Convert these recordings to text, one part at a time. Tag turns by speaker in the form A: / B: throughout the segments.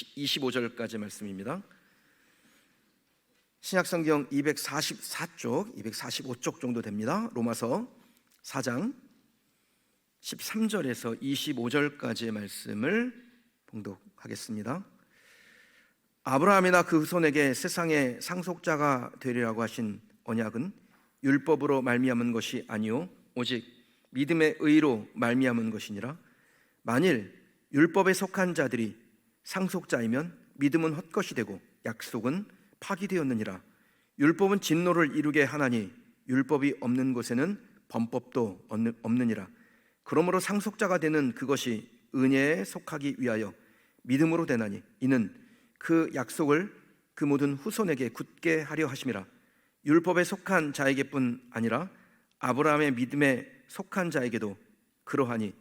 A: 25절까지 말씀입니다. 신약성경 244쪽, 245쪽 정도 됩니다. 로마서 4장 13절에서 25절까지의 말씀을 봉독하겠습니다. 아브라함이나 그 후손에게 세상의 상속자가 되리라고 하신 언약은 율법으로 말미암은 것이 아니요 오직 믿음의 의로 말미암은 것이니라. 만일 율법에 속한 자들이 상속자이면 믿음은 헛것이 되고 약속은 파기되었느니라. 율법은 진노를 이루게 하나니 율법이 없는 곳에는 범법도 없느니라. 그러므로 상속자가 되는 그것이 은혜에 속하기 위하여 믿음으로 되나니 이는 그 약속을 그 모든 후손에게 굳게 하려 하심이라. 율법에 속한 자에게뿐 아니라 아브라함의 믿음에 속한 자에게도 그러하니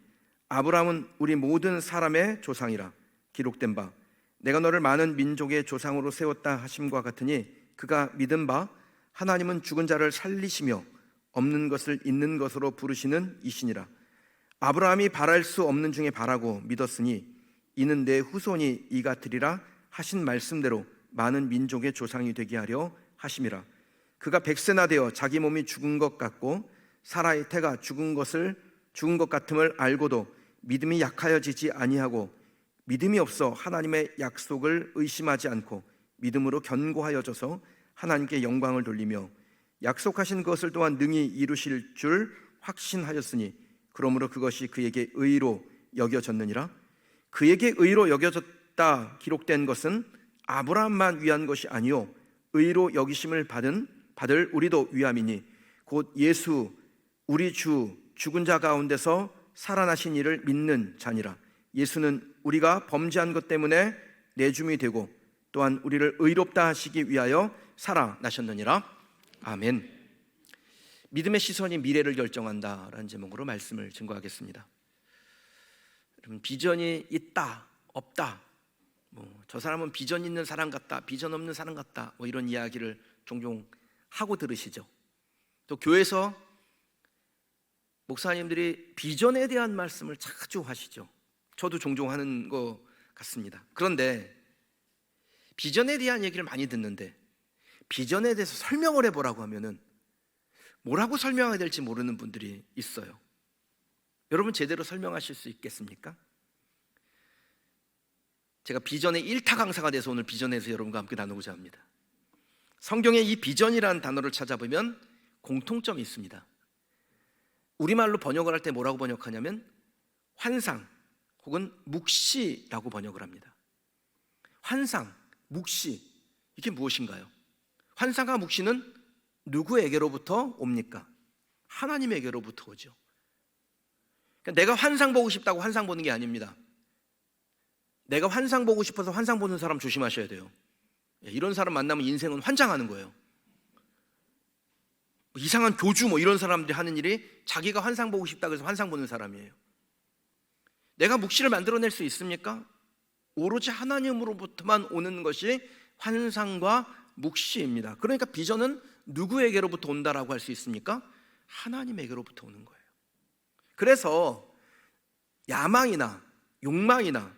A: 아브라함은 우리 모든 사람의 조상이라 기록된 바 내가 너를 많은 민족의 조상으로 세웠다 하심과 같으니 그가 믿은 바 하나님은 죽은 자를 살리시며 없는 것을 있는 것으로 부르시는 이시니라. 아브라함이 바랄 수 없는 중에 바라고 믿었으니 이는 내 후손이 이가 되리라 하신 말씀대로 많은 민족의 조상이 되게 하려 하심이라. 그가 100세나 되어 자기 몸이 죽은 것 같고 사라의 태가 죽은 것 같음을 알고도 믿음이 약하여지지 아니하고 믿음이 없어 하나님의 약속을 의심하지 않고 믿음으로 견고하여져서 하나님께 영광을 돌리며 약속하신 것을 또한 능히 이루실 줄 확신하였으니 그러므로 그것이 그에게 의로 여겨졌느니라. 그에게 의로 여겨졌다 기록된 것은 아브라함만 위한 것이 아니요 의로 여기심을 받을 우리도 위함이니 곧 예수 우리 주 죽은 자 가운데서 살아나신 이를 믿는 자니라. 예수는 우리가 범죄한 것 때문에 내줌이 되고 또한 우리를 의롭다 하시기 위하여 살아나셨느니라. 아멘. 믿음의 시선이 미래를 결정한다라는 제목으로 말씀을 증거하겠습니다. 여러분, 비전이 있다 없다, 저 사람은 비전 있는 사람 같다, 비전 없는 사람 같다, 이런 이야기를 종종 하고 들으시죠. 또 교회에서 목사님들이 비전에 대한 말씀을 자주 하시죠. 저도 종종 하는 것 같습니다. 그런데 비전에 대한 얘기를 많이 듣는데 비전에 대해서 설명을 해보라고 하면은 뭐라고 설명해야 될지 모르는 분들이 있어요. 여러분 제대로 설명하실 수 있겠습니까? 제가 비전의 1타 강사가 돼서 오늘 비전에 대해서 여러분과 함께 나누고자 합니다. 성경에 이 비전이라는 단어를 찾아보면 공통점이 있습니다. 우리말로 번역을 할 때 뭐라고 번역하냐면 환상 혹은 묵시라고 번역을 합니다. 환상, 묵시, 이게 무엇인가요? 환상과 묵시는 누구에게로부터 옵니까? 하나님에게로부터 오죠. 그러니까 내가 환상 보고 싶다고 환상 보는 게 아닙니다. 내가 환상 보고 싶어서 환상 보는 사람 조심하셔야 돼요. 이런 사람 만나면 인생은 환장하는 거예요. 이상한 교주 이런 사람들이 하는 일이 자기가 환상 보고 싶다고 해서 환상 보는 사람이에요. 내가 묵시를 만들어낼 수 있습니까? 오로지 하나님으로부터만 오는 것이 환상과 묵시입니다. 그러니까 비전은 누구에게로부터 온다라고 할 수 있습니까? 하나님에게로부터 오는 거예요. 그래서 야망이나 욕망이나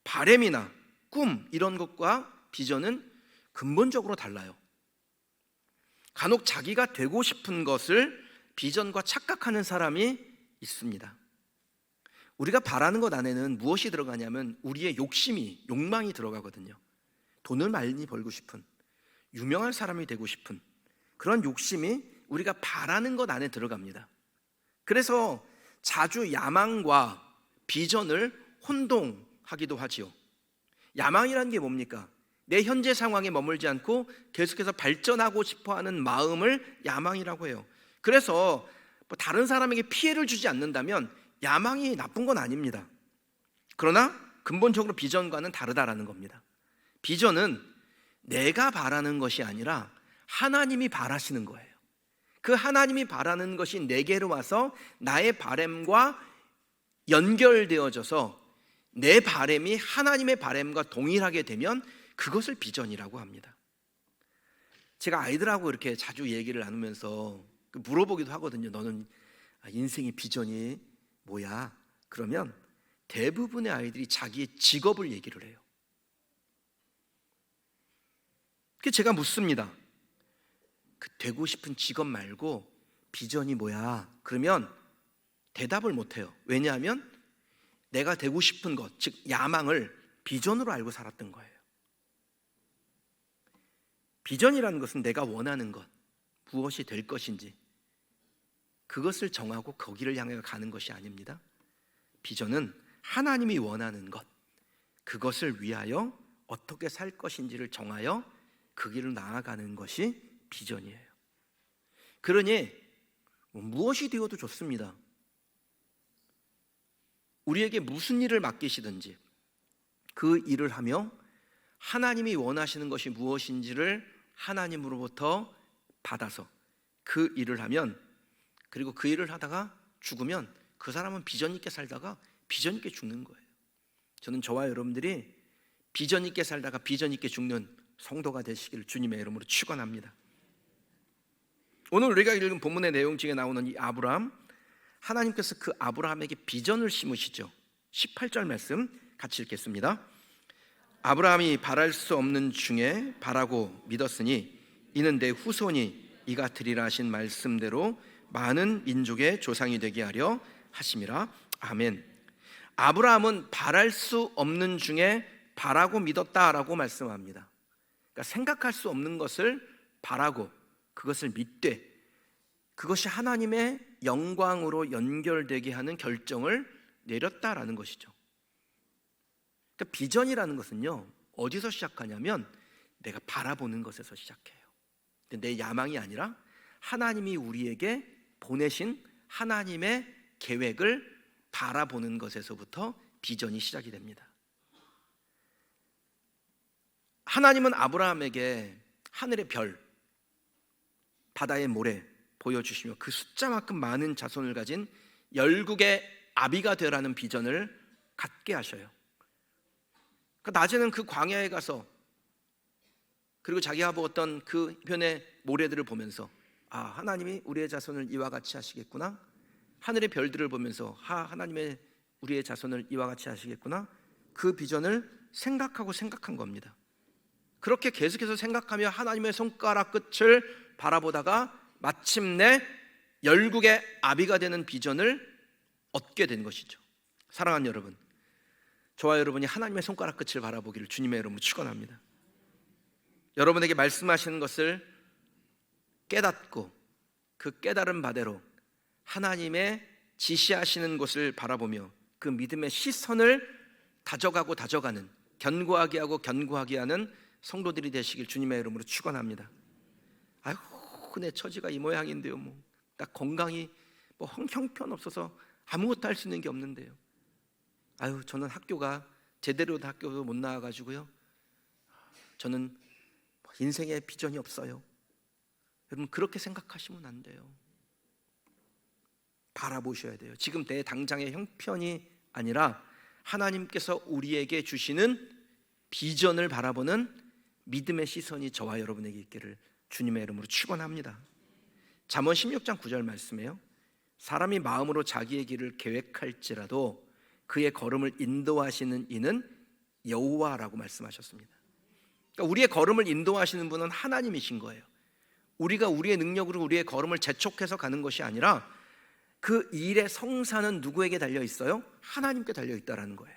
A: 바램이나 꿈 이런 것과 비전은 근본적으로 달라요. 간혹 자기가 되고 싶은 것을 비전과 착각하는 사람이 있습니다. 우리가 바라는 것 안에는 무엇이 들어가냐면 우리의 욕망이 들어가거든요. 돈을 많이 벌고 싶은, 유명한 사람이 되고 싶은 그런 욕심이 우리가 바라는 것 안에 들어갑니다. 그래서 자주 야망과 비전을 혼동하기도 하지요. 야망이라는 게 뭡니까? 내 현재 상황에 머물지 않고 계속해서 발전하고 싶어하는 마음을 야망이라고 해요. 그래서 다른 사람에게 피해를 주지 않는다면 야망이 나쁜 건 아닙니다. 그러나 근본적으로 비전과는 다르다라는 겁니다. 비전은 내가 바라는 것이 아니라 하나님이 바라시는 거예요. 그 하나님이 바라는 것이 내게로 와서 나의 바램과 연결되어져서 내 바램이 하나님의 바램과 동일하게 되면 그것을 비전이라고 합니다. 제가 아이들하고 이렇게 자주 얘기를 나누면서 물어보기도 하거든요. 너는 인생의 비전이 뭐야? 그러면 대부분의 아이들이 자기의 직업을 얘기를 해요. 제가 묻습니다. 그 되고 싶은 직업 말고 비전이 뭐야? 그러면 대답을 못해요. 왜냐하면 내가 되고 싶은 것, 즉 야망을 비전으로 알고 살았던 거예요. 비전이라는 것은 내가 원하는 것, 무엇이 될 것인지 그것을 정하고 거기를 향해 가는 것이 아닙니다. 비전은 하나님이 원하는 것, 그것을 위하여 어떻게 살 것인지를 정하여 그 길을 나아가는 것이 비전이에요. 그러니 무엇이 되어도 좋습니다. 우리에게 무슨 일을 맡기시든지 그 일을 하며 하나님이 원하시는 것이 무엇인지를 하나님으로부터 받아서 그 일을 하면, 그리고 그 일을 하다가 죽으면 그 사람은 비전 있게 살다가 비전 있게 죽는 거예요. 저는 저와 여러분들이 비전 있게 살다가 비전 있게 죽는 성도가 되시기를 주님의 이름으로 축원합니다. 오늘 우리가 읽은 본문의 내용 중에 나오는 이 아브라함, 하나님께서 그 아브라함에게 비전을 심으시죠. 18절 말씀 같이 읽겠습니다. 아브라함이 바랄 수 없는 중에 바라고 믿었으니 이는 내 후손이 이가 되리라 하신 말씀대로 많은 민족의 조상이 되게 하려 하심이라. 아멘. 아브라함은 바랄 수 없는 중에 바라고 믿었다라고 말씀합니다. 그러니까 생각할 수 없는 것을 바라고 그것을 믿되 그것이 하나님의 영광으로 연결되게 하는 결정을 내렸다라는 것이죠. 그러니까 비전이라는 것은요, 어디서 시작하냐면 내가 바라보는 것에서 시작해요. 내 야망이 아니라 하나님이 우리에게 보내신 하나님의 계획을 바라보는 것에서부터 비전이 시작이 됩니다. 하나님은 아브라함에게 하늘의 별, 바다의 모래 보여주시며 그 숫자만큼 많은 자손을 가진 열국의 아비가 되라는 비전을 갖게 하셔요. 그러니까 낮에는 그 광야에 가서 그리고 자기가 보았던 그 편의 모래들을 보면서 아, 하나님이 우리의 자손을 이와 같이 하시겠구나. 하늘의 별들을 보면서 하나님의 우리의 자손을 이와 같이 하시겠구나. 그 비전을 생각한 겁니다. 그렇게 계속해서 생각하며 하나님의 손가락 끝을 바라보다가 마침내 열국의 아비가 되는 비전을 얻게 된 것이죠. 사랑하는 여러분, 저와 여러분이 하나님의 손가락 끝을 바라보기를 주님의 이름으로 축원합니다. 여러분에게 말씀하시는 것을 깨닫고 그 깨달은 바대로 하나님의 지시하시는 것을 바라보며 그 믿음의 시선을 다져가고 다져가는, 견고하게 하고 견고하게 하는 성도들이 되시길 주님의 이름으로 축원합니다. 아이고, 내 처지가 이 모양인데요, 나 건강이 형편없어서 아무것도 할 수 있는 게 없는데요. 아유, 저는 학교가 제대로 학교도 못 나와가지고요, 저는 인생에 비전이 없어요. 여러분, 그렇게 생각하시면 안 돼요. 바라보셔야 돼요. 지금 내 당장의 형편이 아니라 하나님께서 우리에게 주시는 비전을 바라보는 믿음의 시선이 저와 여러분에게 있기를 주님의 이름으로 축원합니다. 잠언 16장 9절 말씀이에요. 사람이 마음으로 자기의 길을 계획할지라도 그의 걸음을 인도하시는 이는 여호와라고 말씀하셨습니다. 그러니까 우리의 걸음을 인도하시는 분은 하나님이신 거예요. 우리가 우리의 능력으로 우리의 걸음을 재촉해서 가는 것이 아니라 그 일의 성사는 누구에게 달려 있어요? 하나님께 달려 있다라는 거예요.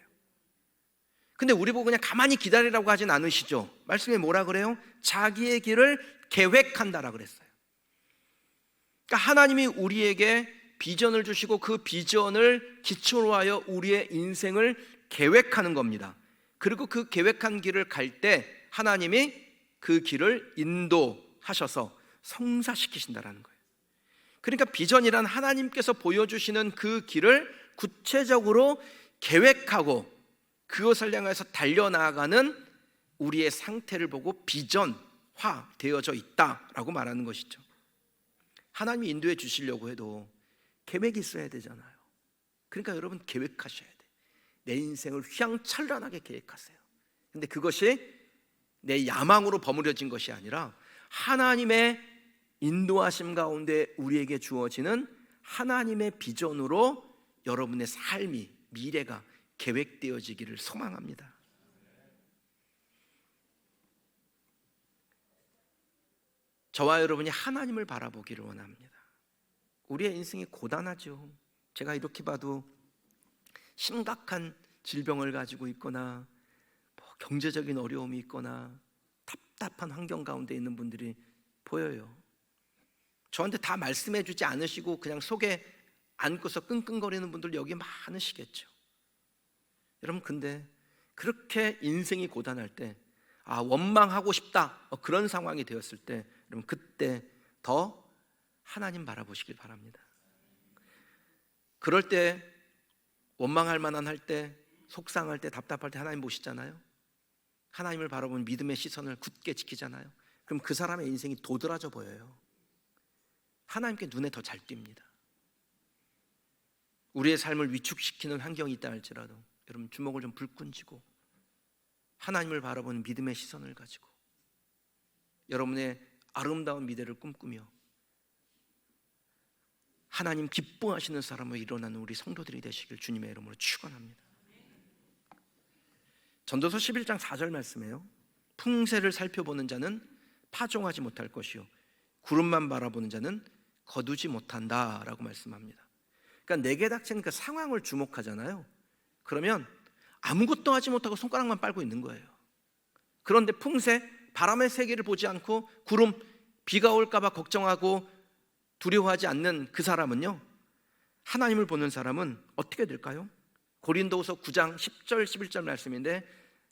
A: 근데 우리 보고 그냥 가만히 기다리라고 하진 않으시죠. 말씀에 뭐라 그래요? 자기의 길을 계획한다라 그랬어요. 그러니까 하나님이 우리에게 비전을 주시고 그 비전을 기초로 하여 우리의 인생을 계획하는 겁니다. 그리고 그 계획한 길을 갈 때 하나님이 그 길을 인도하셔서 성사시키신다라는 거예요. 그러니까 비전이란 하나님께서 보여주시는 그 길을 구체적으로 계획하고 그것을 향해서 달려나가는 우리의 상태를 보고 비전화 되어져 있다라고 말하는 것이죠. 하나님이 인도해 주시려고 해도 계획이 있어야 되잖아요. 그러니까 여러분, 계획하셔야 돼. 내 인생을 휘황찬란하게 계획하세요. 근데 그것이 내 야망으로 버무려진 것이 아니라 하나님의 인도하심 가운데 우리에게 주어지는 하나님의 비전으로 여러분의 삶이, 미래가 계획되어지기를 소망합니다. 저와 여러분이 하나님을 바라보기를 원합니다. 우리의 인생이 고단하죠. 제가 이렇게 봐도 심각한 질병을 가지고 있거나 경제적인 어려움이 있거나 답답한 환경 가운데 있는 분들이 보여요. 저한테 다 말씀해 주지 않으시고 그냥 속에 안고서 끙끙거리는 분들 여기 많으시겠죠. 여러분, 근데 그렇게 인생이 고단할 때, 원망하고 싶다, 그런 상황이 되었을 때, 여러분, 그때 더 하나님 바라보시길 바랍니다. 그럴 때, 원망할 만한 할 때, 속상할 때, 답답할 때 하나님 보시잖아요. 하나님을 바라보는 믿음의 시선을 굳게 지키잖아요. 그럼 그 사람의 인생이 도드라져 보여요. 하나님께 눈에 더 잘 띕니다. 우리의 삶을 위축시키는 환경이 있다 할지라도 여러분, 주먹을 좀 불끈 쥐고 하나님을 바라보는 믿음의 시선을 가지고 여러분의 아름다운 미래를 꿈꾸며 하나님 기뻐하시는 사람으로 일어나는 우리 성도들이 되시길 주님의 이름으로 축원합니다. 전도서 11장 4절 말씀이에요. 풍세를 살펴보는 자는 파종하지 못할 것이요 구름만 바라보는 자는 거두지 못한다라고 말씀합니다. 그러니까 내게 닥친 그 상황을 주목하잖아요. 그러면 아무것도 하지 못하고 손가락만 빨고 있는 거예요. 그런데 풍세, 바람의 세계를 보지 않고 구름, 비가 올까 봐 걱정하고 두려워하지 않는 그 사람은요, 하나님을 보는 사람은 어떻게 될까요? 고린도후서 9장 10절 11절 말씀인데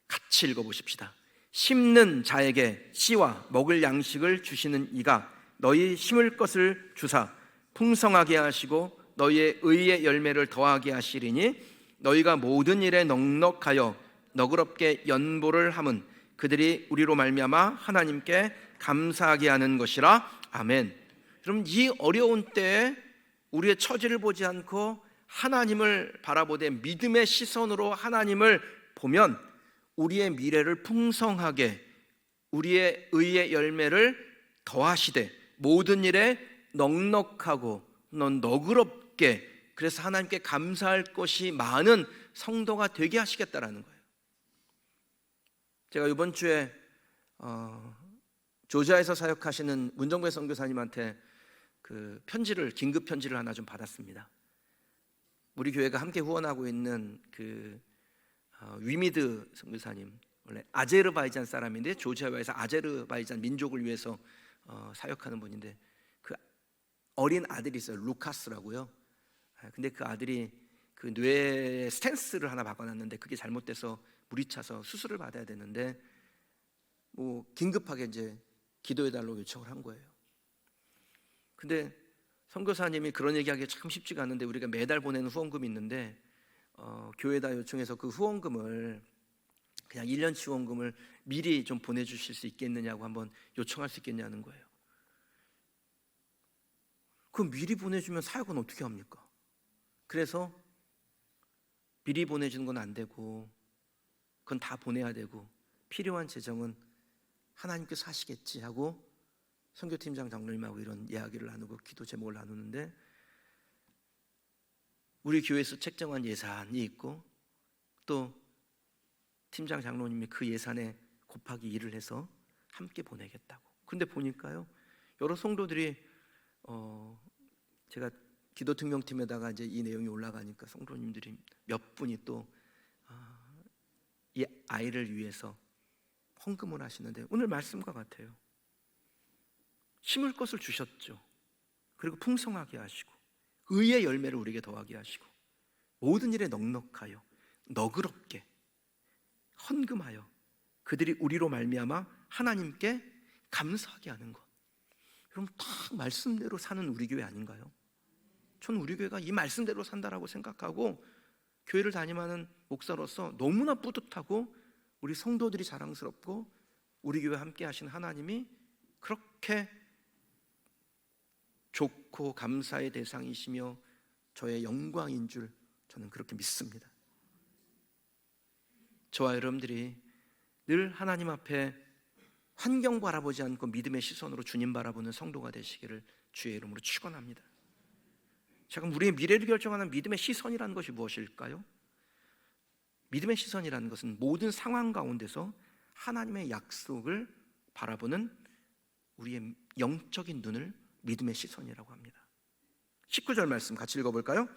A: 같이 읽어보십시다. 심는 자에게 씨와 먹을 양식을 주시는 이가 너희 심을 것을 주사 풍성하게 하시고 너희의 의의 열매를 더하게 하시리니 너희가 모든 일에 넉넉하여 너그럽게 연보를 함은 그들이 우리로 말미암아 하나님께 감사하게 하는 것이라. 아멘. 여러분, 이 어려운 때에 우리의 처지를 보지 않고 하나님을 바라보되 믿음의 시선으로 하나님을 보면 우리의 미래를 풍성하게, 우리의 의의 열매를 더하시되 모든 일에 넉넉하고 너그럽게, 그래서 하나님께 감사할 것이 많은 성도가 되게 하시겠다라는 거예요. 제가 이번 주에 조지아에서 사역하시는 문정배 선교사님한테 그 편지를, 긴급 편지를 하나 좀 받았습니다. 우리 교회가 함께 후원하고 있는 그 위미드 선교사님, 원래 아제르바이잔 사람인데 조지아에서 아제르바이잔 민족을 위해서 사역하는 분인데 그 어린 아들이 있어요. 루카스라고요. 근데 그 아들이 그 뇌에 스텐스를 하나 박아놨는데 그게 잘못돼서 물이 차서 수술을 받아야 되는데 뭐 긴급하게 이제 기도해달라고 요청을 한 거예요. 근데 선교사님이 그런 얘기하기 참 쉽지가 않은데 우리가 매달 보내는 후원금이 있는데 교회에다 요청해서 그 후원금을 그냥 1년치 후원금을 미리 좀 보내주실 수 있겠느냐고 한번 요청할 수 있겠냐는 거예요. 그럼 미리 보내주면 사역은 어떻게 합니까? 그래서 미리 보내주는 건 안 되고 그건 다 보내야 되고 필요한 재정은 하나님께서 하시겠지 하고 선교팀장 장로님하고 이런 이야기를 나누고 기도 제목을 나누는데 우리 교회에서 책정한 예산이 있고 또 팀장 장로님이 그 예산에 곱하기 1을 해서 함께 보내겠다고. 근데 보니까요, 여러 성도들이 제가 기도 특명팀에다가 이제 이 내용이 올라가니까 성도님들이 몇 분이 또 이 아이를 위해서 헌금을 하시는데 오늘 말씀과 같아요. 심을 것을 주셨죠. 그리고 풍성하게 하시고 의의 열매를 우리에게 더하게 하시고 모든 일에 넉넉하여 너그럽게 헌금하여 그들이 우리로 말미암아 하나님께 감사하게 하는 것. 여러분, 딱 말씀대로 사는 우리 교회 아닌가요? 저는 우리 교회가 이 말씀대로 산다라고 생각하고 교회를 다니는 목사로서 너무나 뿌듯하고 우리 성도들이 자랑스럽고 우리 교회 함께 하신 하나님이 그렇게 좋고 감사의 대상이시며 저의 영광인 줄 저는 그렇게 믿습니다. 저와 여러분들이 늘 하나님 앞에 환경 바라보지 않고 믿음의 시선으로 주님 바라보는 성도가 되시기를 주의 이름으로 축원합니다. 자, 그럼 우리의 미래를 결정하는 믿음의 시선이라는 것이 무엇일까요? 믿음의 시선이라는 것은 모든 상황 가운데서 하나님의 약속을 바라보는 우리의 영적인 눈을 믿음의 시선이라고 합니다. 19절 말씀 같이 읽어볼까요?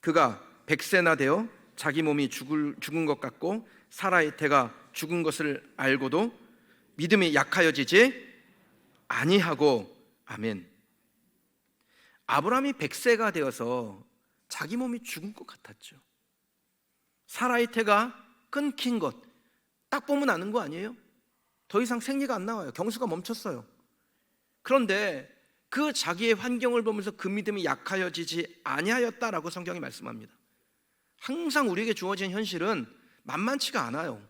A: 그가 100세나 되어 자기 몸이 죽은 것 같고 사라의 태가 죽은 것을 알고도 믿음이 약하여지지 아니하고. 아멘. 아브라함이 100세가 되어서 자기 몸이 죽은 것 같았죠. 사라의 태가 끊긴 것 딱 보면 아는 거 아니에요? 더 이상 생리가 안 나와요. 경수가 멈췄어요. 그런데 그 자기의 환경을 보면서 그 믿음이 약하여지지 아니하였다라고 성경이 말씀합니다. 항상 우리에게 주어진 현실은 만만치가 않아요.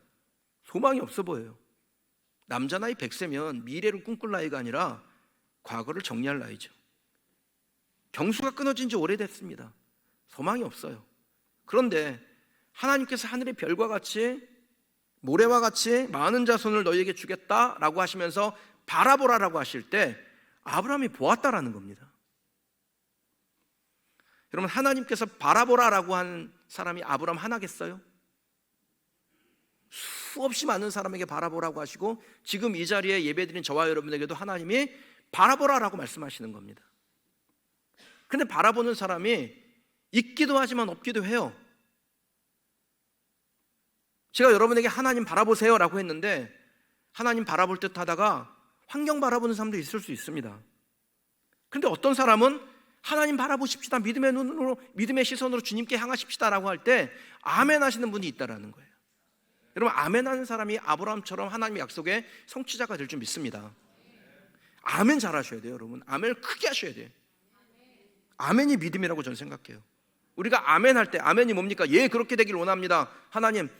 A: 소망이 없어 보여요. 남자 나이 100세면 미래를 꿈꿀 나이가 아니라 과거를 정리할 나이죠. 경수가 끊어진 지 오래됐습니다. 소망이 없어요. 그런데 하나님께서 하늘의 별과 같이 모래와 같이 많은 자손을 너희에게 주겠다라고 하시면서 바라보라라고 하실 때 아브라함이 보았다라는 겁니다. 여러분, 하나님께서 바라보라라고 한 사람이 아브라함 하나겠어요? 수없이 많은 사람에게 바라보라고 하시고 지금 이 자리에 예배드린 저와 여러분에게도 하나님이 바라보라라고 말씀하시는 겁니다. 근데 바라보는 사람이 있기도 하지만 없기도 해요. 제가 여러분에게 하나님 바라보세요 라고 했는데 하나님 바라볼 듯 하다가 환경 바라보는 사람도 있을 수 있습니다. 그런데 어떤 사람은 하나님 바라보십시다, 믿음의 눈으로, 믿음의 시선으로 주님께 향하십시다 라고 할 때 아멘 하시는 분이 있다라는 거예요. 여러분, 아멘 하는 사람이 아브라함처럼 하나님의 약속의 성취자가 될 줄 믿습니다. 아멘 잘 하셔야 돼요. 여러분, 아멘을 크게 하셔야 돼요. 아멘이 믿음이라고 저는 생각해요. 우리가 아멘 할 때 아멘이 뭡니까? 예, 그렇게 되길 원합니다. 하나님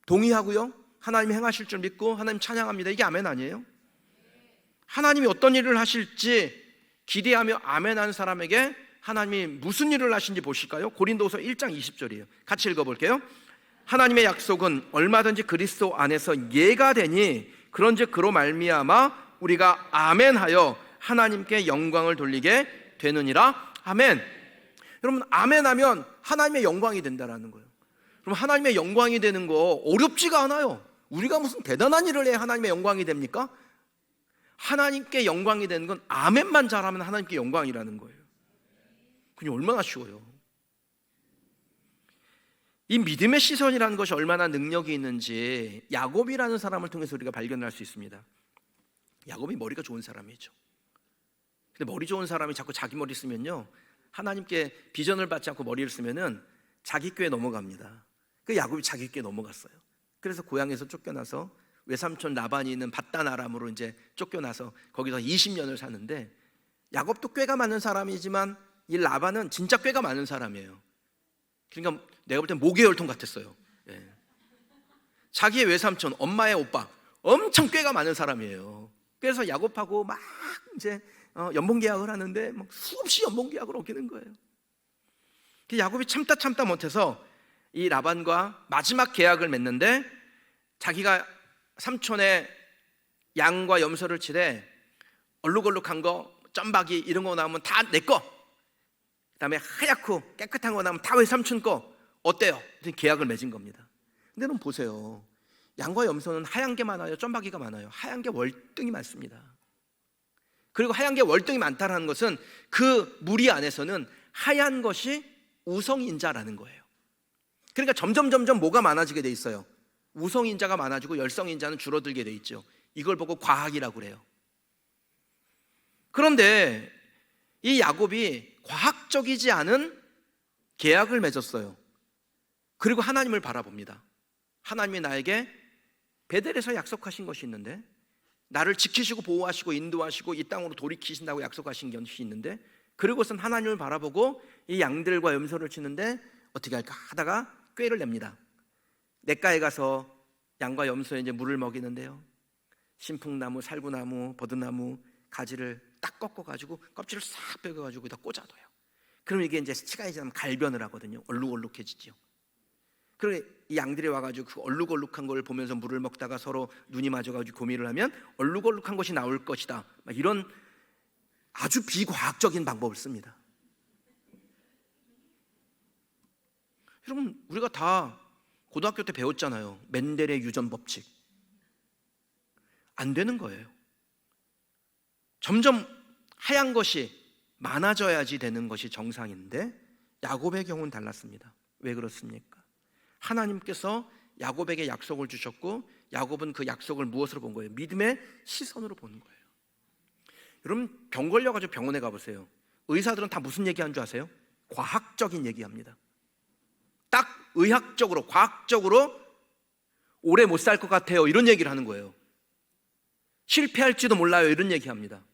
A: 동의하고요, 하나님이 행하실 줄 믿고 하나님 찬양합니다. 이게 아멘 아니에요? 하나님이 어떤 일을 하실지 기대하며 아멘하는 사람에게 하나님이 무슨 일을 하신지 보실까요? 고린도후서 1장 20절이에요. 같이 읽어볼게요. 하나님의 약속은 얼마든지 그리스도 안에서 예가 되니 그런즉 그로 말미암아 우리가 아멘하여 하나님께 영광을 돌리게 되느니라. 아멘. 여러분, 아멘하면 하나님의 영광이 된다라는 거예요. 그럼 하나님의 영광이 되는 거 어렵지가 않아요. 우리가 무슨 대단한 일을 해야 하나님의 영광이 됩니까? 하나님께 영광이 되는 건 아멘만 잘하면 하나님께 영광이라는 거예요. 그게 얼마나 쉬워요. 이 믿음의 시선이라는 것이 얼마나 능력이 있는지 야곱이라는 사람을 통해서 우리가 발견할 수 있습니다. 야곱이 머리가 좋은 사람이죠. 근데 머리 좋은 사람이 자꾸 자기 머리 쓰면요, 하나님께 비전을 받지 않고 머리를 쓰면은 자기 꾀에 넘어갑니다. 그 야곱이 자기 꾀에 넘어갔어요. 그래서 고향에서 쫓겨나서 외삼촌 라반이 있는 밧단 아람으로 이제 쫓겨나서 거기서 20년을 사는데, 야곱도 꾀가 많은 사람이지만 이 라반은 진짜 꾀가 많은 사람이에요. 그러니까 내가 볼 땐 모계혈통 같았어요. 예. 자기의 외삼촌, 엄마의 오빠, 엄청 꾀가 많은 사람이에요. 그래서 야곱하고 막 이제 연봉 계약을 하는데 막 수없이 연봉 계약을 어기는 거예요. 야곱이 참다 못해서 이 라반과 마지막 계약을 맺는데, 자기가 삼촌의 양과 염소를 치되 얼룩얼룩한 거, 점박이 이런 거 나오면 다 내 거, 그다음에 하얗고 깨끗한 거 나오면 다 외삼촌 거, 어때요? 계약을 맺은 겁니다. 근데 여러분 보세요. 양과 염소는 하얀 게 많아요, 점박이가 많아요? 하얀 게 월등히 많습니다. 그리고 하얀 게 월등히 많다는 것은 그 무리 안에서는 하얀 것이 우성인자라는 거예요. 그러니까 점점 뭐가 많아지게 돼 있어요? 우성인자가 많아지고 열성인자는 줄어들게 돼 있죠. 이걸 보고 과학이라고 그래요. 그런데 이 야곱이 과학적이지 않은 계약을 맺었어요. 그리고 하나님을 바라봅니다. 하나님이 나에게 베델에서 약속하신 것이 있는데, 나를 지키시고 보호하시고 인도하시고 이 땅으로 돌이키신다고 약속하신 것이 있는데, 그리고선 하나님을 바라보고 이 양들과 염소를 치는데 어떻게 할까 하다가 꾀를 냅니다. 냇가에 가서 양과 염소에 이제 물을 먹이는데요, 신풍나무, 살구나무, 버드나무 가지를 딱 꺾어가지고 껍질을 싹 빼가지고 여기다 꽂아둬요. 그럼 이게 이제 시간이 지나면 갈변을 하거든요. 얼룩얼룩해지죠. 그리고 이 양들이 와가지고 그 얼룩얼룩한 걸 보면서 물을 먹다가 서로 눈이 맞아가지고 고민을 하면 얼룩얼룩한 것이 나올 것이다, 막 이런 아주 비과학적인 방법을 씁니다. 여러분, 우리가 다 고등학교 때 배웠잖아요. 멘델의 유전 법칙. 안 되는 거예요. 점점 하얀 것이 많아져야지 되는 것이 정상인데 야곱의 경우는 달랐습니다. 왜 그렇습니까? 하나님께서 야곱에게 약속을 주셨고 야곱은 그 약속을 무엇으로 본 거예요? 믿음의 시선으로 보는 거예요. 여러분 병 걸려가지고 병원에 가보세요. 의사들은 다 무슨 얘기하는 줄 아세요? 과학적인 얘기합니다. 딱 의학적으로 과학적으로 오래 못 살 것 같아요 이런 얘기를 하는 거예요. 실패할지도 몰라요 이런 얘기합니다.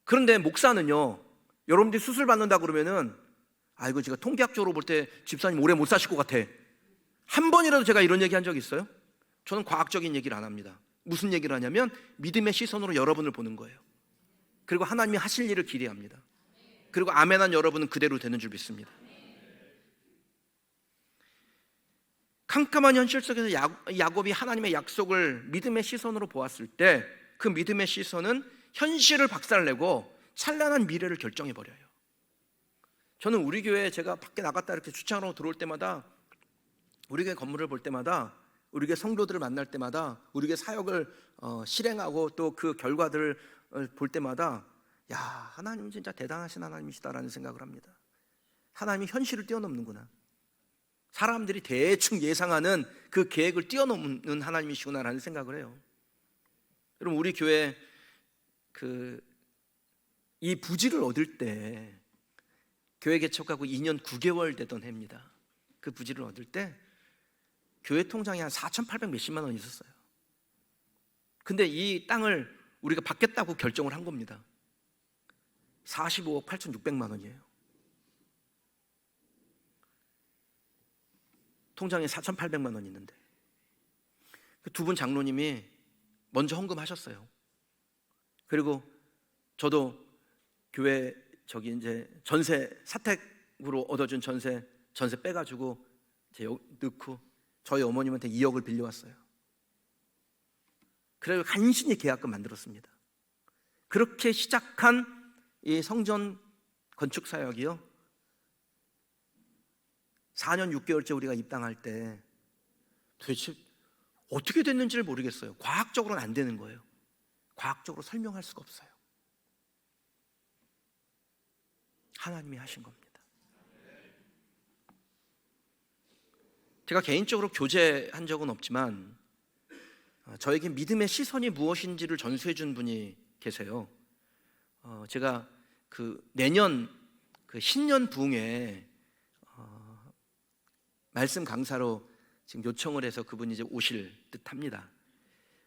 A: 그런데 목사는요, 여러분들이 수술 받는다 그러면은 아이고 제가 통계학적으로 볼 때 집사님 오래 못 사실 것 같아. 한 번이라도 제가 이런 얘기 한 적 있어요? 저는 과학적인 얘기를 안 합니다. 무슨 얘기를 하냐면 믿음의 시선으로 여러분을 보는 거예요. 그리고 하나님이 하실 일을 기대합니다. 그리고 아멘한 여러분은 그대로 되는 줄 믿습니다. 캄캄한 현실 속에서 야곱이 하나님의 약속을 믿음의 시선으로 보았을 때 그 믿음의 시선은 현실을 박살내고 찬란한 미래를 결정해버려요. 저는 우리 교회에 제가 밖에 나갔다 이렇게 주차하러 들어올 때마다, 우리 교회 건물을 볼 때마다, 우리 교회 성도들을 만날 때마다, 우리 교회 사역을 실행하고 또 그 결과들을 볼 때마다 야, 하나님 진짜 대단하신 하나님이시다라는 생각을 합니다. 하나님이 현실을 뛰어넘는구나. 사람들이 대충 예상하는 그 계획을 뛰어넘는 하나님이시구나라는 생각을 해요. 여러분 우리 교회 이 부지를 얻을 때 교회 개척하고 2년 9개월 되던 해입니다. 그 부지를 얻을 때 교회 통장에 한 4,800 몇십만 원 있었어요. 근데 이 땅을 우리가 받겠다고 결정을 한 겁니다. 45억 8,600만 원이에요. 통장에 4,800만 원 있는데 그 두 분 장로님이 먼저 헌금하셨어요. 그리고 저도 교회 이제 전세 사택으로 얻어준 전세 빼가지고 이제 넣고 저희 어머님한테 2억을 빌려왔어요. 그래서 간신히 계약금 만들었습니다. 그렇게 시작한 이 성전 건축 사역이요, 4년 6개월째 우리가 입당할 때 도대체 어떻게 됐는지를 모르겠어요. 과학적으로는 안 되는 거예요. 과학적으로 설명할 수가 없어요. 하나님이 하신 겁니다. 제가 개인적으로 교제한 적은 없지만 저에게 믿음의 시선이 무엇인지를 전수해 준 분이 계세요. 제가 내년 신년 부흥회 말씀 강사로 지금 요청을 해서 그분이 이제 오실 듯합니다.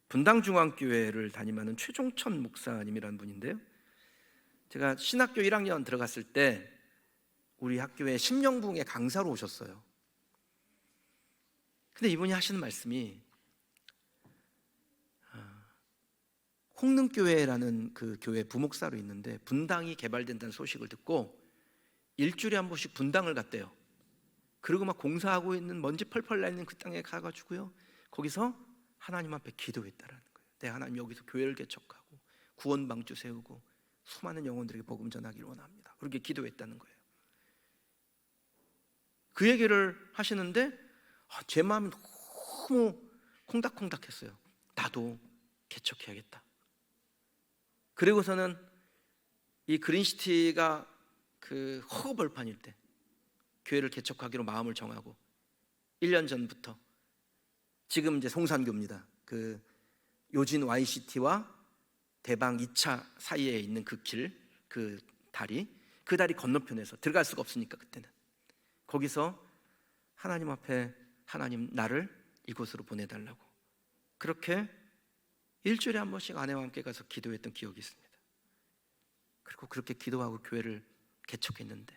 A: 분당중앙교회를 담임하는 최종천 목사님이라는 분인데요, 제가 신학교 1학년 들어갔을 때 우리 학교에 심령부흥회 강사로 오셨어요. 근데 이분이 하시는 말씀이 홍능교회라는 그 교회 부목사로 있는데 분당이 개발된다는 소식을 듣고 일주일에 한 번씩 분당을 갔대요. 그리고 막 공사하고 있는 먼지 펄펄 나 있는 그 땅에 가가지고요, 거기서 하나님 앞에 기도했다라는 거예요. 내 하나님 여기서 교회를 개척하고 구원방주 세우고 수많은 영혼들에게 복음 전하기를 원합니다. 그렇게 기도했다는 거예요. 그 얘기를 하시는데 제 마음이 너무 콩닥콩닥했어요. 나도 개척해야겠다. 그리고서는 이 그린시티가 그 허허벌판일 때 교회를 개척하기로 마음을 정하고 1년 전부터, 지금 이제 송산교입니다. 그 요진 YCT와 대방 2차 사이에 있는 그 길, 그 다리 건너편에서 들어갈 수가 없으니까 그때는 거기서 하나님 앞에, 하나님 나를 이곳으로 보내달라고 그렇게 일주일에 한 번씩 아내와 함께 가서 기도했던 기억이 있습니다. 그리고 그렇게 기도하고 교회를 개척했는데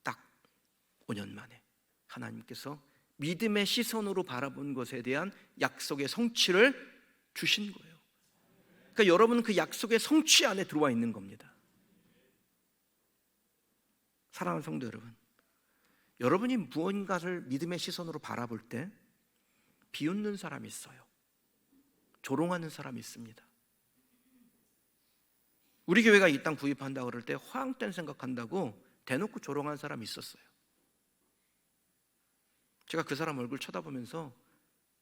A: 딱 5년 만에 하나님께서 믿음의 시선으로 바라본 것에 대한 약속의 성취를 주신 거예요. 그러니까 여러분은 그 약속의 성취 안에 들어와 있는 겁니다. 사랑하는 성도 여러분, 여러분이 무언가를 믿음의 시선으로 바라볼 때 비웃는 사람이 있어요. 조롱하는 사람이 있습니다. 우리 교회가 이 땅 구입한다고 그럴 때 허황된 생각한다고 대놓고 조롱한 사람이 있었어요. 제가 그 사람 얼굴 쳐다보면서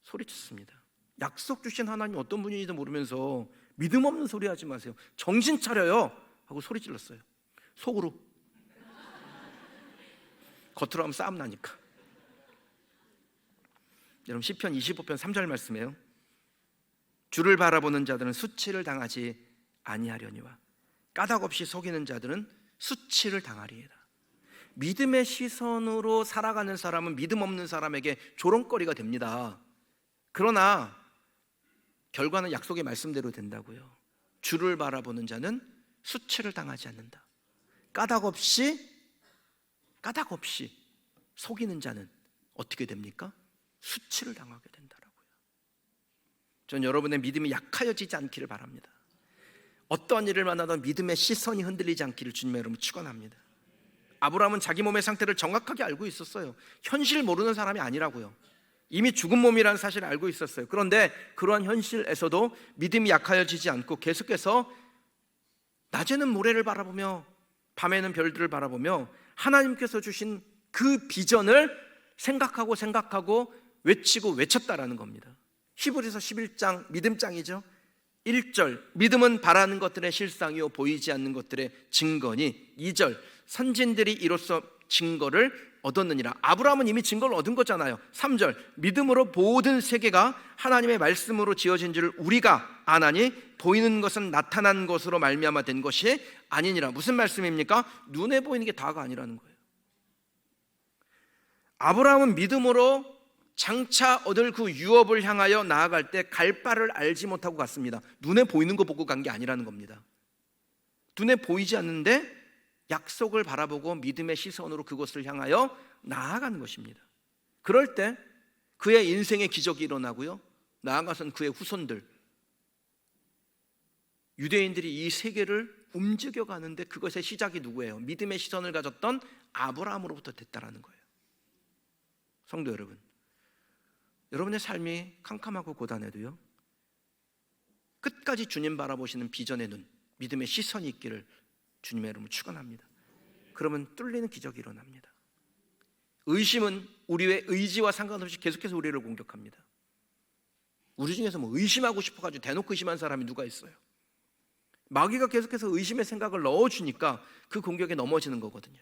A: 소리쳤습니다. 약속 주신 하나님 어떤 분인지도 모르면서 믿음 없는 소리 하지 마세요. 정신 차려요 하고 소리 질렀어요. 속으로. 겉으로 하면 싸움 나니까. 여러분 시편 25편 3절 말씀이에요. 주를 바라보는 자들은 수치를 당하지 아니하려니와 까닭 없이 속이는 자들은 수치를 당하리이다. 믿음의 시선으로 살아가는 사람은 믿음 없는 사람에게 조롱거리가 됩니다. 그러나 결과는 약속의 말씀대로 된다고요. 주를 바라보는 자는 수치를 당하지 않는다. 까닭 없이 속이는 자는 어떻게 됩니까? 수치를 당하게 된다라고요. 전 여러분의 믿음이 약하여지지 않기를 바랍니다. 어떠한 일을 만나도 믿음의 시선이 흔들리지 않기를 주님의 이름으로 축원합니다. 아브라함은 자기 몸의 상태를 정확하게 알고 있었어요. 현실 모르는 사람이 아니라고요. 이미 죽은 몸이라는 사실을 알고 있었어요. 그런데 그러한 현실에서도 믿음이 약하여지지 않고 계속해서 낮에는 모래를 바라보며 밤에는 별들을 바라보며 하나님께서 주신 그 비전을 생각하고 외치고 외쳤다라는 겁니다. 히브리서 11장 믿음장이죠. 1절 믿음은 바라는 것들의 실상이요 보이지 않는 것들의 증거니 2절 선진들이 이로써 증거를 얻었느니라. 아브라함은 이미 증거를 얻은 거잖아요. 3절 믿음으로 모든 세계가 하나님의 말씀으로 지어진 줄 우리가 아나니 보이는 것은 나타난 것으로 말미암아 된 것이 아니니라. 무슨 말씀입니까? 눈에 보이는 게 다가 아니라는 거예요. 아브라함은 믿음으로 장차 얻을 그 유업을 향하여 나아갈 때 갈 바를 알지 못하고 갔습니다. 눈에 보이는 거 보고 간 게 아니라는 겁니다. 눈에 보이지 않는데 약속을 바라보고 믿음의 시선으로 그것을 향하여 나아가는 것입니다. 그럴 때 그의 인생의 기적이 일어나고요, 나아가선 그의 후손들, 유대인들이 이 세계를 움직여가는데 그것의 시작이 누구예요? 믿음의 시선을 가졌던 아브라함으로부터 됐다라는 거예요. 성도 여러분, 여러분의 삶이 캄캄하고 고단해도요, 끝까지 주님 바라보시는 비전의 눈, 믿음의 시선이 있기를 주님의 이름으로 축원합니다. 그러면 뚫리는 기적이 일어납니다. 의심은 우리의 의지와 상관없이 계속해서 우리를 공격합니다. 우리 중에서 뭐 의심하고 싶어가지고 대놓고 의심한 사람이 누가 있어요? 마귀가 계속해서 의심의 생각을 넣어주니까 그 공격에 넘어지는 거거든요.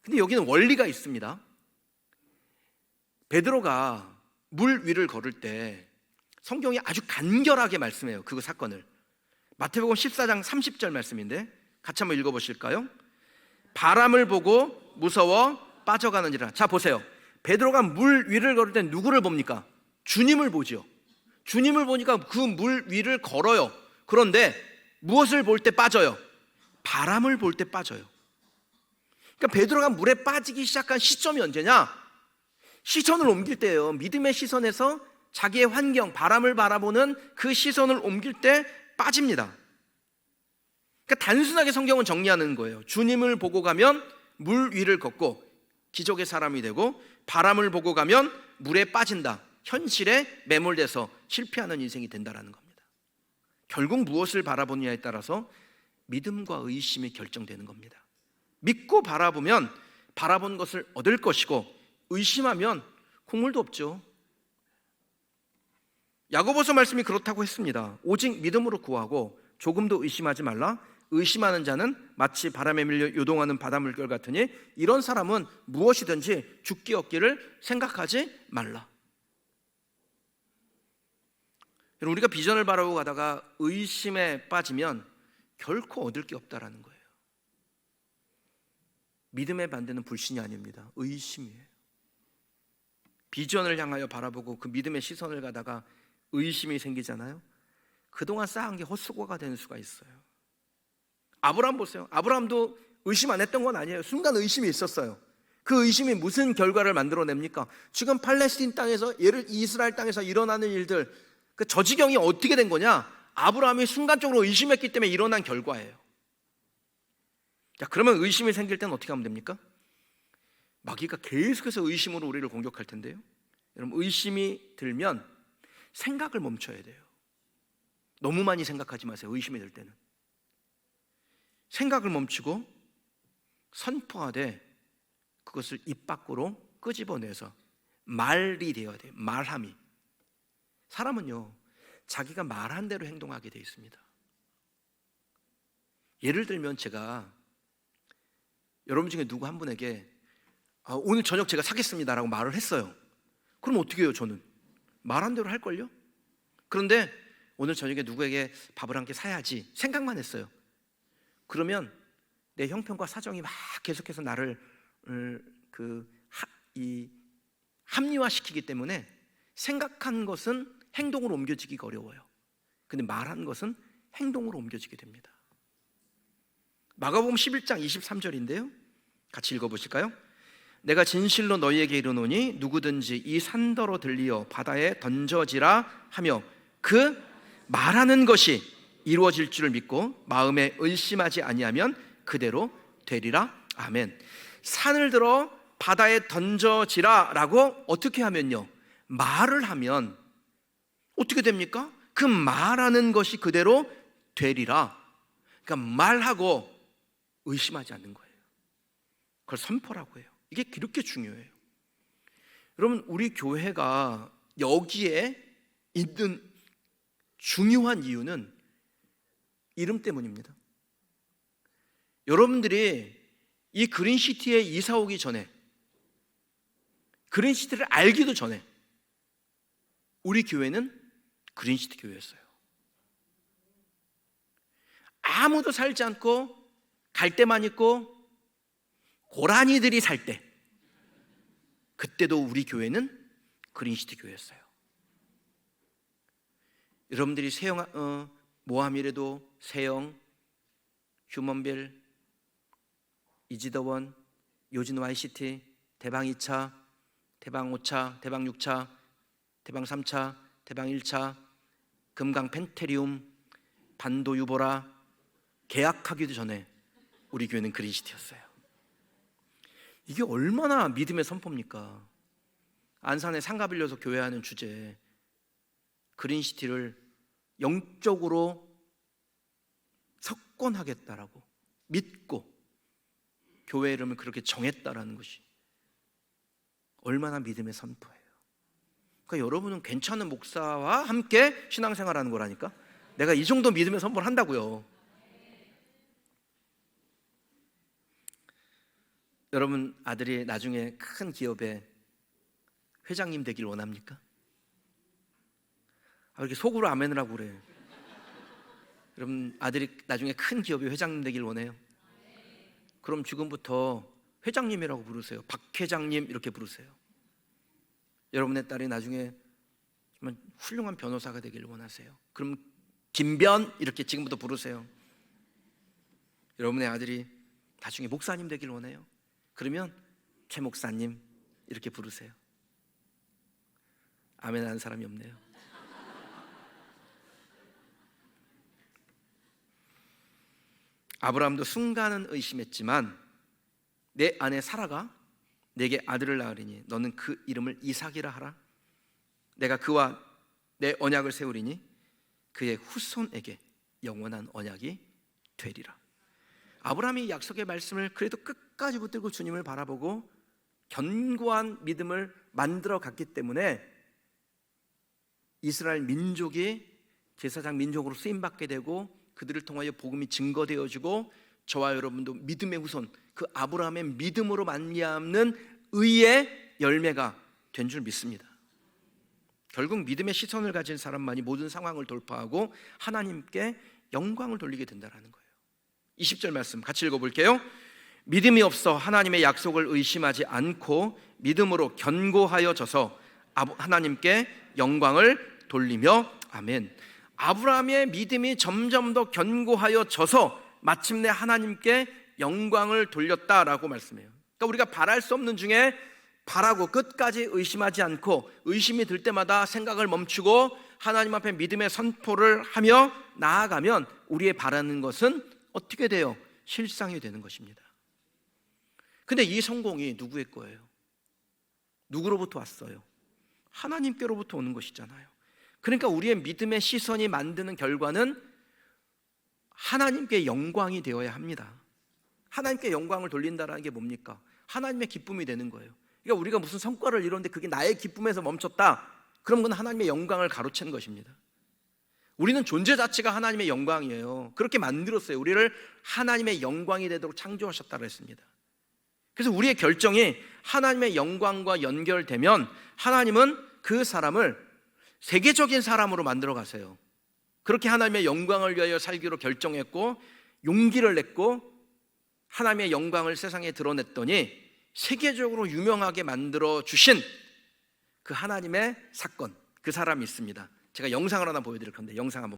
A: 근데 여기는 원리가 있습니다. 베드로가 물 위를 걸을 때 성경이 아주 간결하게 말씀해요. 그 사건을. 마태복음 14장 30절 말씀인데 같이 한번 읽어보실까요? 바람을 보고 무서워 빠져가느니라. 자 보세요. 베드로가 물 위를 걸을 때 누구를 봅니까? 주님을 보죠. 주님을 보니까 그 물 위를 걸어요. 그런데 무엇을 볼 때 빠져요? 바람을 볼 때 빠져요. 그러니까 베드로가 물에 빠지기 시작한 시점이 언제냐? 시선을 옮길 때예요. 믿음의 시선에서 자기의 환경, 바람을 바라보는 그 시선을 옮길 때 빠집니다. 그러니까 단순하게 성경은 정리하는 거예요. 주님을 보고 가면 물 위를 걷고 기적의 사람이 되고, 바람을 보고 가면 물에 빠진다, 현실에 매몰돼서 실패하는 인생이 된다라는 겁니다. 결국 무엇을 바라보느냐에 따라서 믿음과 의심이 결정되는 겁니다. 믿고 바라보면 바라본 것을 얻을 것이고, 의심하면 국물도 없죠. 야고보서 말씀이 그렇다고 했습니다. 오직 믿음으로 구하고 조금도 의심하지 말라. 의심하는 자는 마치 바람에 밀려 요동하는 바닷물결 같으니 이런 사람은 무엇이든지 죽기 얻기를 생각하지 말라. 우리가 비전을 바라보고 가다가 의심에 빠지면 결코 얻을 게 없다라는 거예요. 믿음의 반대는 불신이 아닙니다. 의심이에요. 비전을 향하여 바라보고 그 믿음의 시선을 가다가 의심이 생기잖아요. 그동안 쌓은 게 헛수고가 되는 수가 있어요. 아브라함 보세요. 아브라함도 의심 안 했던 건 아니에요. 순간 의심이 있었어요. 그 의심이 무슨 결과를 만들어냅니까? 지금 팔레스틴 땅에서, 이스라엘 땅에서 일어나는 일들, 그 저지경이 어떻게 된 거냐? 아브라함이 순간적으로 의심했기 때문에 일어난 결과예요. 자, 그러면 의심이 생길 때는 어떻게 하면 됩니까? 마귀가 계속해서 의심으로 우리를 공격할 텐데요, 여러분, 의심이 들면 생각을 멈춰야 돼요. 너무 많이 생각하지 마세요. 의심이 들 때는 생각을 멈추고 선포하되 그것을 입 밖으로 끄집어내서 말이 되어야 돼요. 말함이. 사람은요, 자기가 말한 대로 행동하게 되어 있습니다. 예를 들면 제가 여러분 중에 누구 한 분에게 오늘 저녁 제가 사겠습니다라고 말을 했어요. 그럼 어떻게 해요? 저는 말한 대로 할걸요? 그런데 오늘 저녁에 누구에게 밥을 한 끼 사야지 생각만 했어요. 그러면 내 형편과 사정이 막 계속해서 나를 합리화시키기 때문에 생각한 것은 행동으로 옮겨지기가 어려워요. 근데 말한 것은 행동으로 옮겨지게 됩니다. 마가복음 11장 23절인데요 같이 읽어보실까요? 내가 진실로 너희에게 이르노니 누구든지 이 산더러 들리어 바다에 던져지라 하며 그 말하는 것이 이루어질 줄을 믿고 마음에 의심하지 아니하면 그대로 되리라. 아멘. 산을 들어 바다에 던져지라 라고 어떻게 하면요, 말을 하면 어떻게 됩니까? 그 말하는 것이 그대로 되리라. 그러니까 말하고 의심하지 않는 거예요. 그걸 선포라고 해요. 이게 그렇게 중요해요. 여러분, 우리 교회가 여기에 있는 중요한 이유는 이름 때문입니다. 여러분들이 이 그린시티에 이사 오기 전에, 그린시티를 알기도 전에 우리 교회는 그린시티 교회였어요. 아무도 살지 않고 갈대만 있고 고라니들이 살 때, 그때도 우리 교회는 그린시티 교회였어요. 여러분들이 모함이라도 세영, 휴먼빌, 이지더원, 요진 YCT, 대방 2차, 대방 5차, 대방 6차, 대방 3차, 대방 1차, 금강 펜테리움, 반도 유보라, 계약하기도 전에 우리 교회는 그린시티였어요. 이게 얼마나 믿음의 선포입니까? 안산에 상가 빌려서 교회하는 주제에 그린시티를 영적으로 석권하겠다라고 믿고 교회 이름을 그렇게 정했다라는 것이 얼마나 믿음의 선포예요. 그러니까 여러분은 괜찮은 목사와 함께 신앙생활하는 거라니까. 내가 이 정도 믿음의 선포를 한다고요. 여러분 아들이 나중에 큰 기업의 회장님 되길 원합니까? 이렇게 속으로 아멘을 하고 그래. 여러분 아들이 나중에 큰 기업의 회장님 되길 원해요? 그럼 지금부터 회장님이라고 부르세요. 박 회장님 이렇게 부르세요. 여러분의 딸이 나중에 정말 훌륭한 변호사가 되길 원하세요. 그럼 김변 이렇게 지금부터 부르세요. 여러분의 아들이 나중에 목사님 되길 원해요. 그러면 최 목사님 이렇게 부르세요. 아멘 하는 사람이 없네요. 아브라함도 순간은 의심했지만 내 아내 사라가 내게 아들을 낳으리니 너는 그 이름을 이삭이라 하라. 내가 그와 내 언약을 세우리니 그의 후손에게 영원한 언약이 되리라. 아브라함이 약속의 말씀을 그래도 끝까지 붙들고 주님을 바라보고 견고한 믿음을 만들어 갔기 때문에 이스라엘 민족이 제사장 민족으로 쓰임받게 되고 그들을 통하여 복음이 증거되어지고 저와 여러분도 믿음의 후손, 그 아브라함의 믿음으로 말미암는 의의 열매가 된 줄 믿습니다. 결국 믿음의 시선을 가진 사람만이 모든 상황을 돌파하고 하나님께 영광을 돌리게 된다는 거예요. 20절 말씀 같이 읽어볼게요. 믿음이 없어 하나님의 약속을 의심하지 않고 믿음으로 견고하여져서 하나님께 영광을 돌리며. 아멘. 아브라함의 믿음이 점점 더 견고하여져서 마침내 하나님께 영광을 돌렸다라고 말씀해요. 그러니까 우리가 바랄 수 없는 중에 바라고 끝까지 의심하지 않고 의심이 들 때마다 생각을 멈추고 하나님 앞에 믿음의 선포를 하며 나아가면 우리의 바라는 것은 어떻게 돼요? 실상이 되는 것입니다. 근데 이 성공이 누구의 거예요? 누구로부터 왔어요? 하나님께로부터 오는 것이잖아요. 그러니까 우리의 믿음의 시선이 만드는 결과는 하나님께 영광이 되어야 합니다. 하나님께 영광을 돌린다는 게 뭡니까? 하나님의 기쁨이 되는 거예요. 그러니까 우리가 무슨 성과를 이뤘는데 그게 나의 기쁨에서 멈췄다, 그럼 그건 하나님의 영광을 가로챈 것입니다. 우리는 존재 자체가 하나님의 영광이에요. 그렇게 만들었어요. 우리를 하나님의 영광이 되도록 창조하셨다고 했습니다. 그래서 우리의 결정이 하나님의 영광과 연결되면 하나님은 그 사람을 세계적인 사람으로 만들어 가세요. 그렇게 하나님의 영광을 위하여 살기로 결정했고 용기를 냈고 하나님의 영광을 세상에 드러냈더니 세계적으로 유명하게 만들어 주신 그 하나님의 사건, 그 사람이 있습니다. 제가 영상을 하나 보여드릴 건데 영상 한번.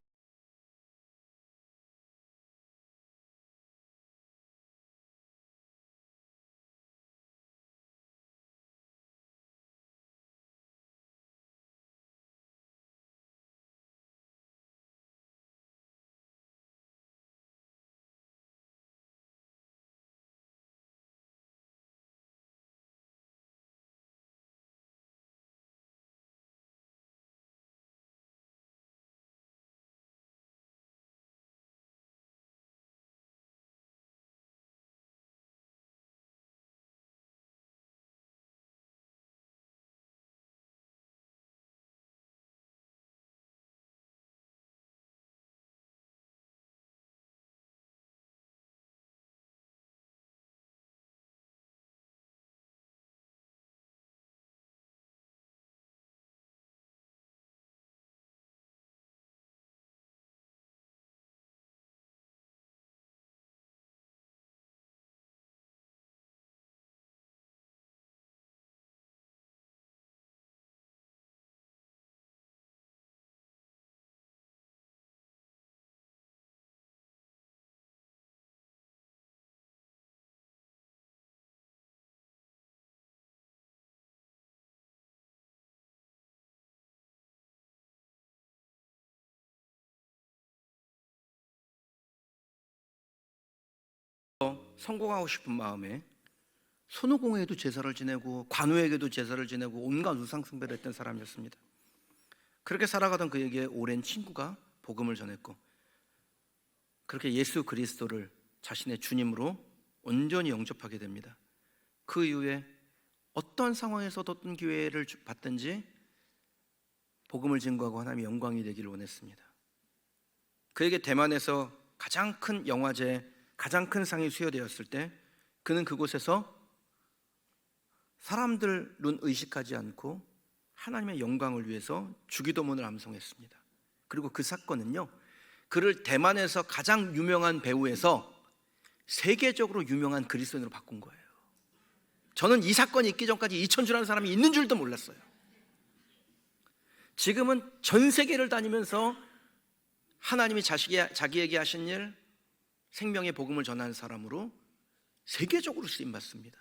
A: 성공하고 싶은 마음에 손오공에도 제사를 지내고 관우에게도 제사를 지내고 온갖 우상 숭배를 했던 사람이었습니다. 그렇게 살아가던 그에게 오랜 친구가 복음을 전했고 그렇게 예수 그리스도를 자신의 주님으로 온전히 영접하게 됩니다. 그 이후에 어떤 상황에서도 어떤 기회를 받든지 복음을 증거하고 하나님의 영광이 되기를 원했습니다. 그에게 대만에서 가장 큰 영화제, 가장 큰 상이 수여되었을 때 그는 그곳에서 사람들은 의식하지 않고 하나님의 영광을 위해서 주기도문을 암송했습니다. 그리고 그 사건은요, 그를 대만에서 가장 유명한 배우에서 세계적으로 유명한 그리스도인으로 바꾼 거예요. 저는 이 사건이 있기 전까지 이천주라는 사람이 있는 줄도 몰랐어요. 지금은 전 세계를 다니면서 하나님이 자기에게 하신 일, 생명의 복음을 전하는 사람으로 세계적으로 쓰임받습니다.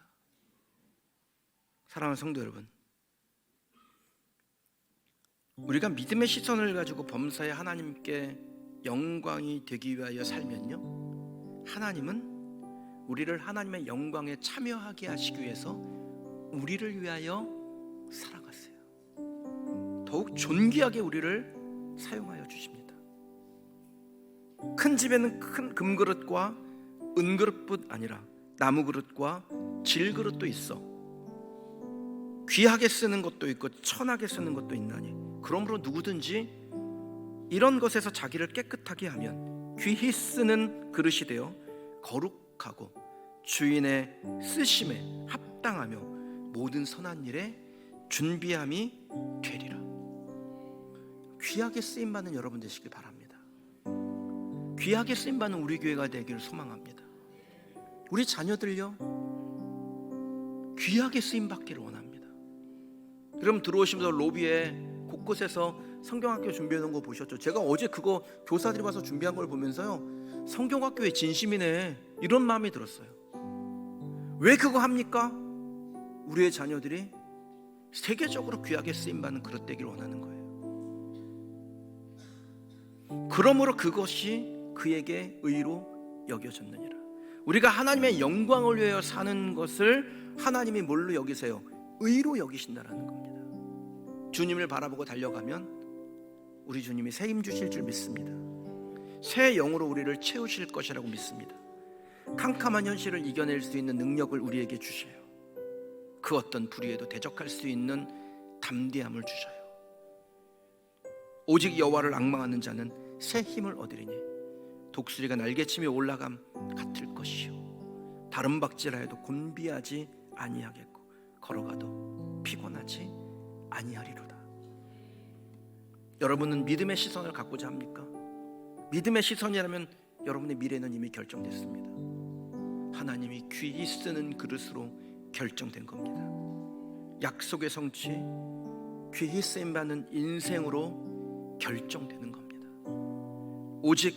A: 사랑하는 성도 여러분, 우리가 믿음의 시선을 가지고 범사에 하나님께 영광이 되기 위하여 살면요, 하나님은 우리를 하나님의 영광에 참여하게 하시기 위해서 우리를 위하여 살아갔어요. 더욱 존귀하게 우리를 사용하여 주십니다. 큰 집에는 큰 금그릇과 은그릇뿐 아니라 나무그릇과 질그릇도 있어 귀하게 쓰는 것도 있고 천하게 쓰는 것도 있나니 그러므로 누구든지 이런 것에서 자기를 깨끗하게 하면 귀히 쓰는 그릇이 되어 거룩하고 주인의 쓰심에 합당하며 모든 선한 일에 준비함이 되리라. 귀하게 쓰임받는 여러분 되시길 바랍니다. 귀하게 쓰임받는 우리 교회가 되기를 소망합니다. 우리 자녀들요, 귀하게 쓰임받기를 원합니다. 여러분 들어오시면서 로비에 곳곳에서 성경학교 준비해 놓은 거 보셨죠? 제가 어제 그거 교사들이 와서 준비한 걸 보면서요, 성경학교에 진심이네 이런 마음이 들었어요. 왜 그거 합니까? 우리의 자녀들이 세계적으로 귀하게 쓰임받는 그릇 되기를 원하는 거예요. 그러므로 그것이 그에게 의로 여겨졌느니라. 우리가 하나님의 영광을 위하여 사는 것을 하나님이 뭘로 여기세요? 의로 여기신다라는 겁니다. 주님을 바라보고 달려가면 우리 주님이 새 힘 주실 줄 믿습니다. 새 영으로 우리를 채우실 것이라고 믿습니다. 캄캄한 현실을 이겨낼 수 있는 능력을 우리에게 주셔요. 그 어떤 불의에도 대적할 수 있는 담대함을 주셔요. 오직 여호와를 앙망하는 자는 새 힘을 얻으리니 독수리가 날개치며 올라감 같을 것이요 다른 박질하여도 곤비하지 아니하겠고 걸어가도 피곤하지 아니하리로다. 여러분은 믿음의 시선을 갖고자 합니까? 믿음의 시선이라면 여러분의 미래는 이미 결정됐습니다. 하나님이 귀히 쓰는 그릇으로 결정된 겁니다. 약속의 성취, 귀히 쓰임받는 인생으로 결정되는 겁니다. 오직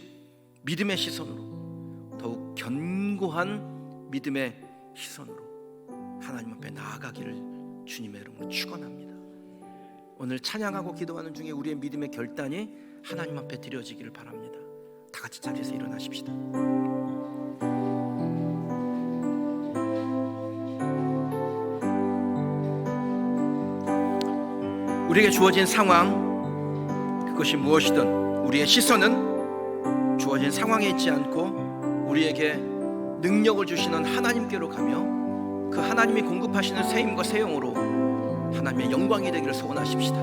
A: 믿음의 시선으로, 더욱 견고한 믿음의 시선으로 하나님 앞에 나아가기를 주님의 이름으로 축원합니다. 오늘 찬양하고 기도하는 중에 우리의 믿음의 결단이 하나님 앞에 드려지기를 바랍니다. 다 같이 자리에서 일어나십시다. 우리에게 주어진 상황, 그것이 무엇이든 우리의 시선은 주어진 상황에 있지 않고 우리에게 능력을 주시는 하나님께로 가며 그 하나님이 공급하시는 새 힘과 새 영으로 하나님의 영광이 되기를 소원하십시다.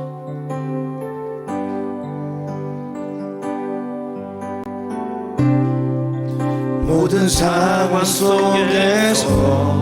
B: 모든 상황 속에서